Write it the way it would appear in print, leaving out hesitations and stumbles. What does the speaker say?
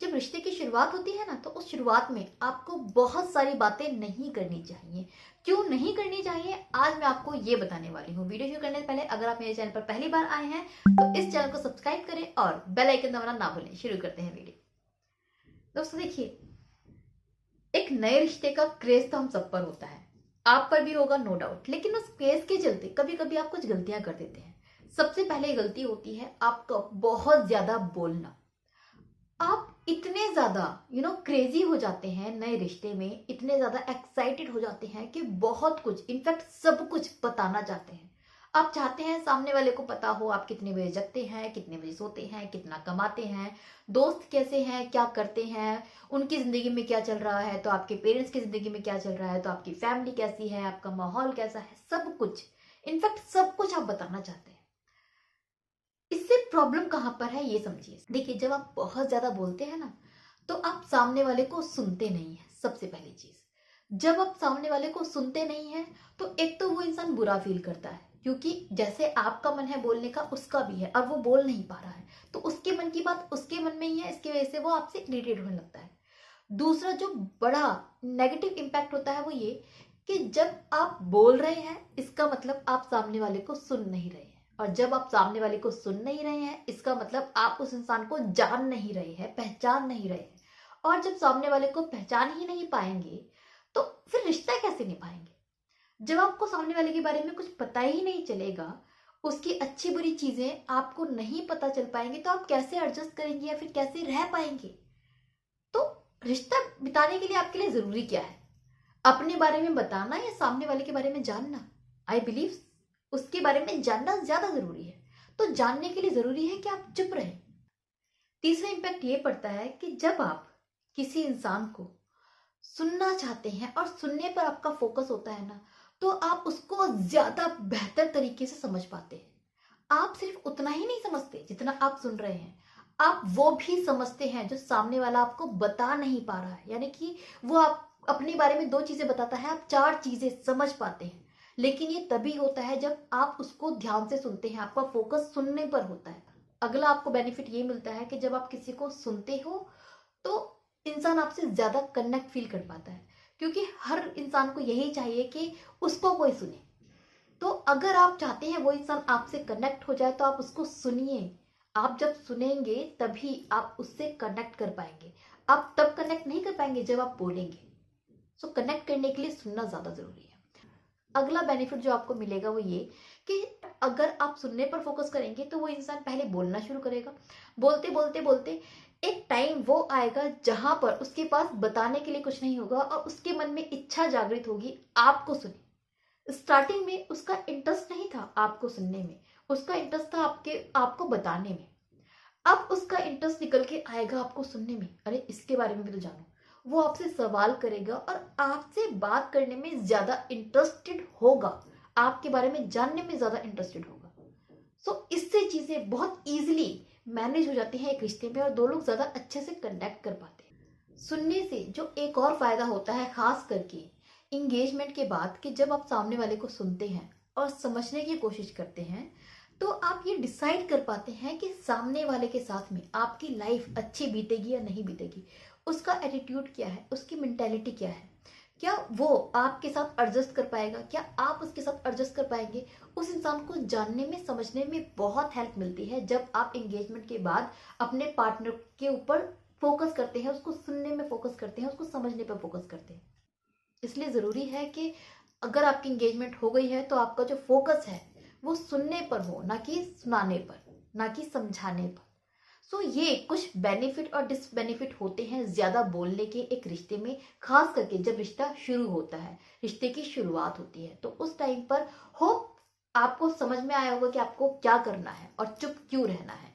जब रिश्ते की शुरुआत होती है ना, तो उस शुरुआत में आपको बहुत सारी बातें नहीं करनी चाहिए। क्यों नहीं करनी चाहिए, आज मैं आपको ये बताने वाली हूँ। वीडियो शुरू करने से पहले अगर आप मेरे चैनल पर पहली बार आए हैं तो इस चैनल को सब्सक्राइब करें और बेल आइकन दबाना ना भूलें। शुरू करते हैं वीडियो। दोस्तों देखिए, एक नए रिश्ते का क्रेज तो हम सब पर होता है, आप पर भी होगा नो डाउट। लेकिन उस क्रेज के चलते कभी कभी आप कुछ गलतियां कर देते हैं। सबसे पहले गलती होती है आपका बहुत ज्यादा बोलना। आप इतने ज्यादा क्रेजी हो जाते हैं नए रिश्ते में, इतने ज्यादा एक्साइटेड हो जाते हैं कि बहुत कुछ, इनफैक्ट सब कुछ बताना चाहते हैं। आप चाहते हैं सामने वाले को पता हो आप कितने बजे जगते हैं, कितने बजे सोते हैं, कितना कमाते हैं, दोस्त कैसे हैं, क्या करते हैं, उनकी जिंदगी में क्या चल रहा है, तो आपके पेरेंट्स की जिंदगी में क्या चल रहा है, तो आपकी फैमिली कैसी है, आपका माहौल कैसा है, सब कुछ, इनफैक्ट सब कुछ आप बताना चाहते हैं। इससे प्रॉब्लम कहां पर है ये समझिए। देखिए, जब आप बहुत ज्यादा बोलते हैं ना, तो आप सामने वाले को सुनते नहीं है। सबसे पहली चीज, जब आप सामने वाले को सुनते नहीं है तो एक तो वो इंसान बुरा फील करता है, क्योंकि जैसे आपका मन है बोलने का, उसका भी है और वो बोल नहीं पा रहा है, तो उसके मन की बात उसके मन में ही है, इसकी वजह से वो आपसे इरिटेट होने लगता है। दूसरा जो बड़ा नेगेटिव इम्पैक्ट होता है वो ये कि जब आप बोल रहे हैं, इसका मतलब आप सामने वाले को सुन नहीं रहे हैं, और जब आप सामने वाले को सुन नहीं रहे हैं, इसका मतलब आप उस इंसान को जान नहीं रहे हैं, पहचान नहीं रहे हैं। और जब सामने वाले को पहचान ही नहीं पाएंगे तो फिर रिश्ता कैसे निभाएंगे। जब आपको सामने वाले के बारे में कुछ पता ही नहीं चलेगा, उसकी अच्छी बुरी चीजें आपको नहीं पता चल पाएंगे, तो आप कैसे एडजस्ट करेंगे या फिर कैसे रह पाएंगे। तो रिश्ता बिताने के लिए आपके लिए जरूरी क्या है, अपने बारे में बताना या सामने वाले के बारे में जानना। आई बिलीव उसके बारे में जानना ज्यादा जरूरी है। तो जानने के लिए जरूरी है कि आप चुप रहें। तीसरा इंपैक्ट ये पड़ता है कि जब आप किसी इंसान को सुनना चाहते हैं और सुनने पर आपका फोकस होता है ना, तो आप उसको ज्यादा बेहतर तरीके से समझ पाते हैं। आप सिर्फ उतना ही नहीं समझते जितना आप सुन रहे हैं, आप वो भी समझते हैं जो सामने वाला आपको बता नहीं पा रहा है। यानी कि वो आप अपने बारे में 2 चीजें बताता है, आप 4 चीजें समझ पाते हैं। लेकिन ये तभी होता है जब आप उसको ध्यान से सुनते हैं, आपका फोकस सुनने पर होता है। अगला आपको बेनिफिट ये मिलता है कि जब आप किसी को सुनते हो तो इंसान आपसे ज्यादा कनेक्ट फील कर पाता है, क्योंकि हर इंसान को यही चाहिए कि उसको कोई सुने। तो अगर आप चाहते हैं वो इंसान आपसे कनेक्ट हो जाए, तो आप उसको सुनिए। आप जब सुनेंगे तभी आप उससे कनेक्ट कर पाएंगे। आप तब कनेक्ट नहीं कर पाएंगे जब आप बोलेंगे। सो कनेक्ट करने के लिए सुनना ज्यादा जरूरी है। अगला बेनिफिट जो आपको मिलेगा वो ये कि अगर आप सुनने पर फोकस करेंगे तो वो इंसान पहले बोलना शुरू करेगा। बोलते बोलते बोलते एक टाइम वो आएगा जहां पर उसके पास बताने के लिए कुछ नहीं होगा और उसके मन में इच्छा जागृत होगी आपको सुने। स्टार्टिंग में उसका इंटरेस्ट नहीं था आपको सुनने में, उसका इंटरेस्ट था आपको बताने में। अब उसका इंटरेस्ट निकल के आएगा आपको सुनने में, अरे इसके बारे में भी तो जानो। वो आपसे सवाल करेगा और आपसे बात करने में ज्यादा इंटरेस्टेड होगा, आपके बारे में जानने में ज्यादा इंटरेस्टेड होगा। सो इससे चीजें बहुत इजीली मैनेज हो जाती हैं एक रिश्ते में और 2 लोग ज्यादा अच्छे से कनेक्ट कर पाते हैं। सुनने से जो एक और फायदा होता है, खास करके इंगेजमेंट के बाद, कि जब आप सामने वाले को सुनते हैं और समझने की कोशिश करते हैं, तो आप ये डिसाइड कर पाते हैं कि सामने वाले के साथ में आपकी लाइफ अच्छी बीतेगी या नहीं बीतेगी। उसका एटीट्यूड क्या है, उसकी मेंटेलिटी क्या है, क्या वो आपके साथ एडजस्ट कर पाएगा, क्या आप उसके साथ एडजस्ट कर पाएंगे। उस इंसान को जानने में, समझने में बहुत हेल्प मिलती है जब आप एंगेजमेंट के बाद अपने पार्टनर के ऊपर फोकस करते हैं, उसको सुनने में फोकस करते हैं, उसको समझने पर फोकस करते हैं। इसलिए जरूरी है कि अगर आपकी एंगेजमेंट हो गई है तो आपका जो फोकस है वो सुनने पर हो, ना कि सुनाने पर, ना कि समझाने पर। सो ये कुछ बेनिफिट और डिसबेनिफिट होते हैं ज्यादा बोलने के एक रिश्ते में, खास करके जब रिश्ता शुरू होता है, रिश्ते की शुरुआत होती है। तो उस टाइम पर होप आपको समझ में आया होगा कि आपको क्या करना है और चुप क्यों रहना है।